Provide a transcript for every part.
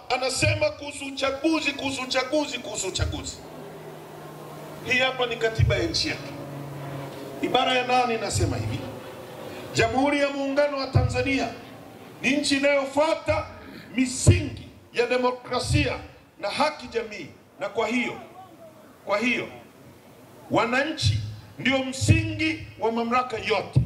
Anasema kuhusu uchaguzi. Hii hapa ni katiba ya nchi yetu. Ibara ya 8 inasema hivi: Jamhuri ya Muungano wa Tanzania ni nchi inayofuata misingi ya demokrasia na haki jamii, na kwa hiyo wananchi ndio msingi wa mamlaka yote,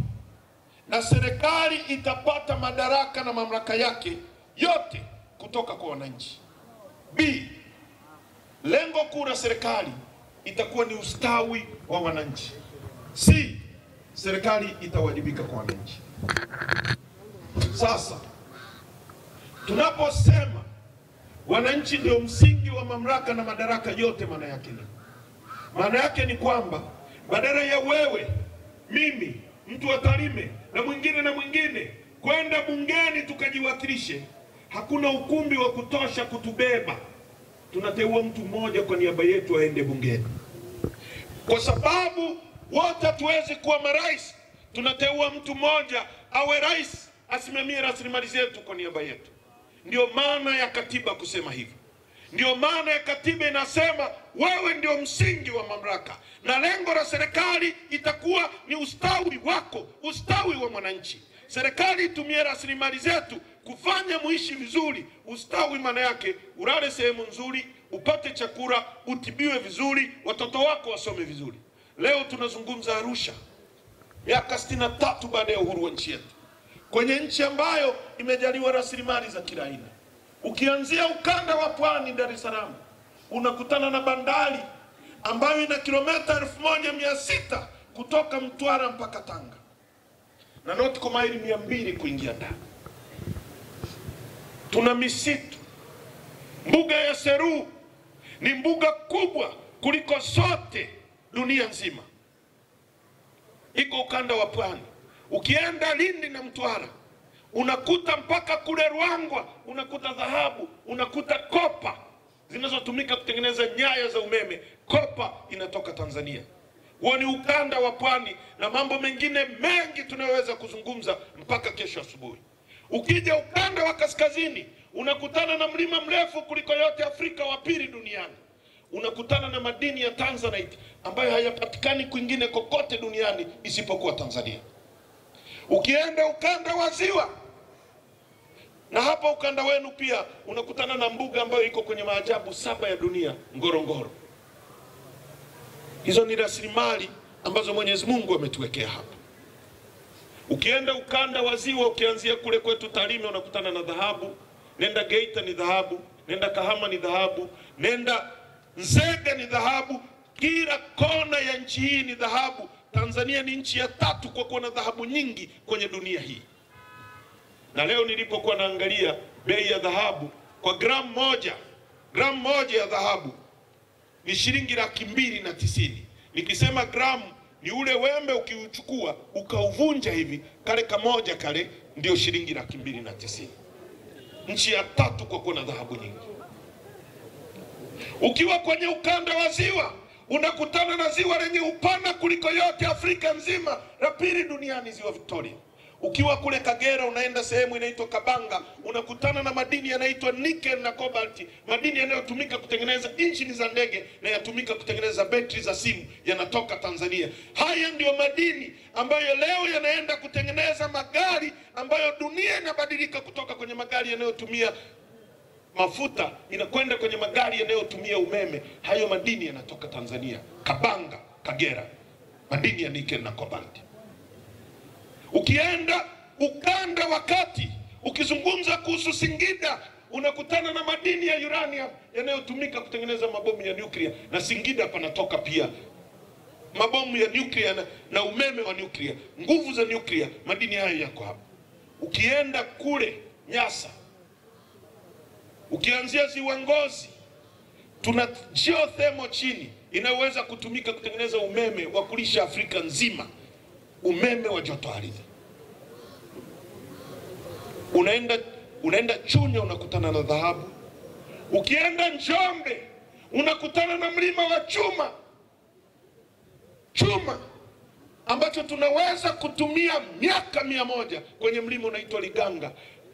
na serikali itapata madaraka na mamlaka yake yote kutoka kwa wananchi. B, lengo kuu la serikali itakuwa ni ustawi wa wananchi. C, serikali itawajibika kwa wananchi. Sasa tunaposema wananchi ndio msingi wa mamlaka na madaraka yote, maana yake ni kwamba badala ya wewe, mimi, mtu wa Tarime na mwingine kwenda bungeni tukajiwakilishe, hakuna ukumbi wa kutosha kutubeba. Tunateua mtu mmoja kwa niaba yetu aende bungeni. Kwa sababu wote hatuwezi kuwa marais, tunateua mtu mmoja awe rais, asimamie rasilimali zetu kwa niaba yetu. Ndio maana ya katiba kusema hivyo. Ndio maana ya katiba inasema wewe ndio msingi wa mamlaka, na lengo la serikali itakuwa ni ustawi wako, ustawi wa mwananchi. Serikali itumie rasilimali zetu kufanya muishi vizuri. Ustawi maana yake ulale sehemu nzuri, upate chakula, utibiwe vizuri, watoto wako wasome vizuri. Leo tunazungumza Arusha, miaka 63 baada ya uhuru wa nchi yetu, kwenye nchi ambayo imejaliwa rasilimali za kila aina. Ukianzia ukanda wa Pwani, Dar es Salaam, unakutana na bandari ambayo ina kilomita 1600 kutoka Mtwara mpaka Tanga, na nautical maili 200 kuingia ndani. Tuna misitu. Mbuga ya Seru ni mbuga kubwa kuliko zote dunia nzima, iko ukanda wa Pwani. Ukienda Lindi na Mtwara, unakuta mpaka kule Ruangwa, unakuta dhahabu, unakuta kopa zinazotumika kutengeneza nyaya za umeme. Kopa inatoka Tanzania. Huo ni ukanda wa Pwani, na mambo mengine mengi tunayoweza kuzungumza mpaka kesho asubuhi. Ukija ukanda wa kaskazini, unakutana na mlima mrefu kuliko yote Afrika, wa pili duniani. Unakutana na madini ya Tanzanite ambayo hayapatikani kwingine kokote duniani isipokuwa Tanzania. Ukienda ukanda wa Ziwa, na hapa ukanda wenu pia, unakutana na mbuga ambayo iko kwenye maajabu 7 ya dunia, Ngorongoro. Hizo ni rasilimali ambazo Mwenyezi Mungu ametuwekea hapa. Ukienda ukanda wa Ziwa, ukianzia kule kwetu Tarime, unakutana na dhahabu. Nenda Geita ni dhahabu, nenda Kahama ni dhahabu, nenda Nzega ni dhahabu. Kila kona ya nchi hii ni dhahabu. Tanzania ni nchi ya 3 kwa kuwa na dhahabu nyingi kwenye dunia hii. Na leo nilipokuwa naangalia bei ya dhahabu, kwa gramu moja ya dhahabu ni shilingi 290. Nikisema gramu ni ule wembe ukiuchukua ukauvunja hivi, kale kamoja kale ndio shilingi 290. Nchi ya 3 kwa kuwa na dhahabu nyingi. Ukiwa kwenye ukanda wa Ziwa, unakutana na ziwa lenye upana kuliko yote Afrika nzima, la pili duniani, ziwa Victoria. Ukiwa kule Kagera, unaenda sehemu inaitwa Kabanga, unakutana na madini yanaitwa nickel na cobalt, madini yanayotumika kutengeneza injini za ndege na yatumika kutengeneza betri za simu, yanatoka Tanzania. Haya ndio madini ambayo leo yanaenda kutengeneza magari ambayo dunia inabadilika kutoka kwenye magari yanayotumia mafuta inakwenda kwenye magari yanayotumia umeme. Hayo madini yanatoka Tanzania, Kabanga, Kagera, madini ya nickel na cobalt. Ukienda ukanda wa kati, ukizungumza kuhusu Singida, unakutana na madini ya uranium yanayotumika kutengeneza mabomu ya nuclear, na Singida panatoka pia mabomu ya nuclear na umeme wa nuclear, nguvu za nuclear. Madini hayo yako hapa. Ukienda kule Nyasa, ukianzia ziwa Ngozi, tuna geothermal chini inayoweza kutumika kutengeneza umeme wa kulisha Afrika nzima, umeme wa joto ardhi. Unaenda Chunya, unakutana na dhahabu. Ukienda Njombe, unakutana na mlima wa chuma ambacho tunaweza kutumia miaka 100 kwenye mlima unaitwa Liganga.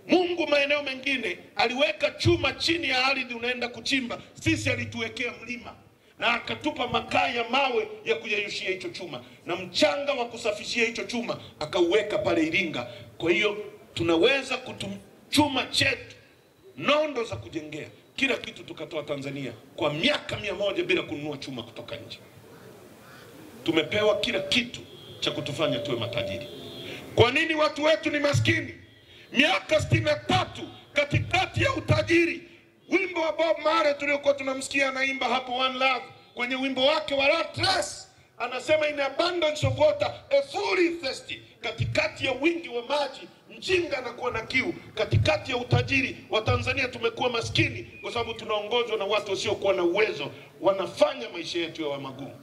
Mungu maeneo mengine aliweka chuma chini ya ardhi unaenda kuchimba, sisi alituwekea mlima na akatupa makaa ya mawe ya kuyeyushia hicho chuma na mchanga wa kusafishia hicho chuma akauweka pale Iringa. Kwa hiyo tunaweza chuma chetu, nondo za kujengea, kila kitu tukatoa Tanzania kwa miaka 100 bila kununua chuma kutoka nje. Tumepewa kila kitu cha kutufanya tuwe matajiri. Kwa nini watu wetu ni maskini? Miaka 63 katikati ya utajiri. Wimbo wa Bob Marley tuliokuwa tunamsikia anaimba hapo One Love, kwenye wimbo wake wa Rat Race anasema in abundance of water a fool is thirsty. Katikati ya wingi wa maji mjinga anakuwa na kiu. Katikati ya utajiri wa Tanzania tumekuwa maskini kwa sababu tunaongozwa na watu wasiokuwa na uwezo, wanafanya maisha yetu yawe magumu.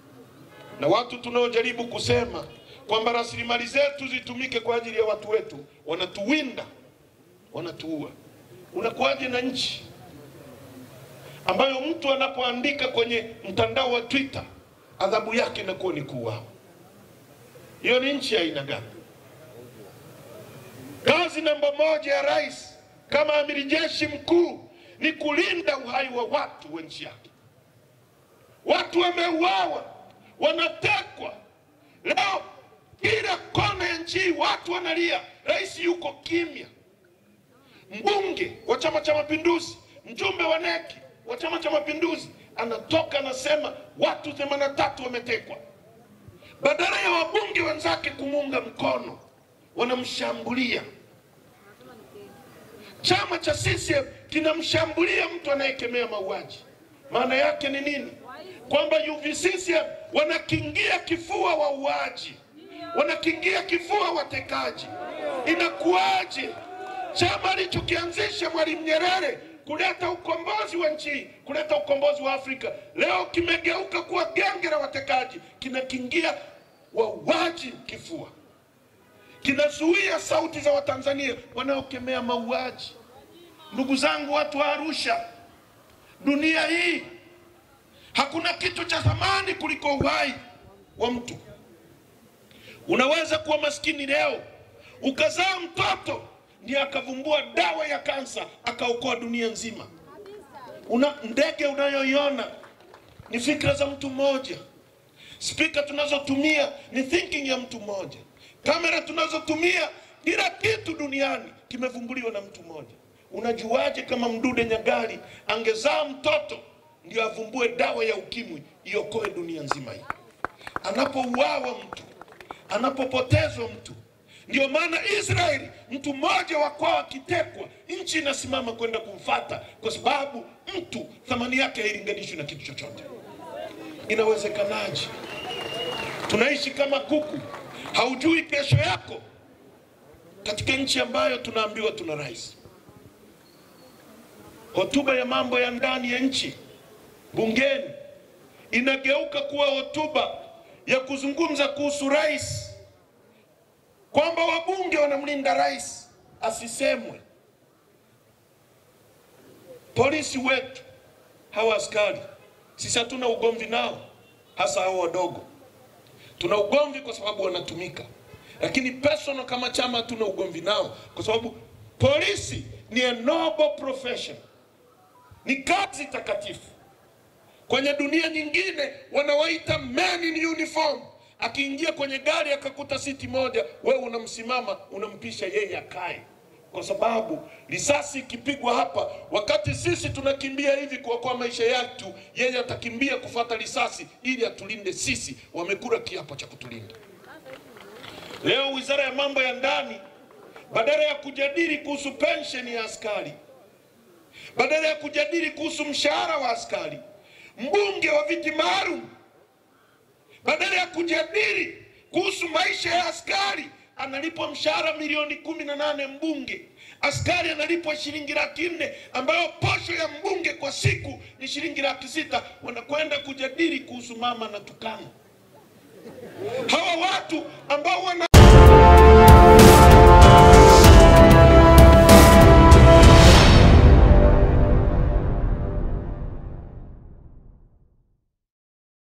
Na watu tunaojaribu kusema kwamba rasilimali zetu zitumike kwa ajili ya watu wetu, wanatuwinda, wanatuua. Unakuwaje na nchi ambayo mtu anapoandika kwenye mtandao wa Twitter adhabu yake inakuwa ni kuuawa? Hiyo ni nchi ya aina gani? Kazi namba 1 ya rais kama amiri jeshi mkuu ni kulinda uhai wa watu wa nchi yake. Watu wameuawa, wanatekwa. Leo kila kona ya nchi watu wanalia, rais yuko kimya. Mbunge wa Chama cha Mapinduzi, mjumbe wa NEC wa Chama cha Mapinduzi anatoka anasema watu 83 wametekwa. Badala ya wabunge wenzake kumuunga mkono, wanamshambulia. Chama cha CCM kinamshambulia mtu anayekemea mauaji. Maana yake ni nini? Kwamba UVCCM wanakingia kifua wauaji, wanakingia kifua watekaji. Inakuaje chama alichokianzisha Mwalimu Nyerere kuleta ukombozi wa nchi, kuleta ukombozi wa Afrika, leo kimegeuka kuwa genge la watekaji, kinakingia wauaji kifua, kinazuia sauti za Watanzania wanaokemea mauaji. Ndugu zangu, watu wa Arusha, dunia hii hakuna kitu cha thamani kuliko uhai wa mtu. Unaweza kuwa maskini leo ukazaa mtoto ndiye akavumbua dawa ya kansa akaokoa dunia nzima. Ndege unayoiona ni fikra za mtu mmoja. Speaker tunazotumia ni thinking ya mtu mmoja. Kamera tunazotumia, kila kitu duniani kimevumbuliwa na mtu mmoja. Unajuaje kama Mdude Nyagali angezaa mtoto ndio avumbue dawa ya ukimwi iokoe dunia nzima hii? Anapouawa mtu, anapopotezwa mtu. Ndio maana Israeli mtu mmoja wa kwao akitekwa, nchi inasimama kwenda kumfuata, kwa sababu mtu thamani yake hailinganishwi na kitu chochote. Inawezekanaje? Tunaishi kama kuku, haujui kesho yako, katika nchi ambayo tunaambiwa tuna rais. Hotuba ya mambo ya ndani ya nchi bungeni inageuka kuwa hotuba ya kuzungumza kuhusu rais, kwamba wabunge wanamlinda rais asisemwe. Polisi wetu hawa askari, sisi hatuna ugomvi nao, hasa hao wadogo. Tuna ugomvi kwa sababu wanatumika, lakini personal kama chama hatuna ugomvi nao, kwa sababu polisi ni a noble profession, ni kazi takatifu. Kwenye dunia nyingine wanawaita men in uniform. Akiingia kwenye gari akakuta siti moja, wewe unamsimama unampisha yeye akae, kwa sababu risasi ikipigwa hapa, wakati sisi tunakimbia hivi kwa maisha yetu, yeye atakimbia kufuata risasi ili atulinde sisi. Wamekula kiapo cha kutulinda. Leo Wizara ya Mambo ya Ndani badala ya kujadili kuhusu pension ya askari, badala ya kujadili kuhusu mshahara wa askari, mbunge wa viti maalum, badala ya kujadili kuhusu maisha ya askari, analipwa mshahara milioni 18 mbunge. Askari analipwa shilingi 400,000 ambayo posho ya mbunge kwa siku ni shilingi 600,000. Wanakwenda kujadili kuhusu mama na tukano. Hawa watu ambao wana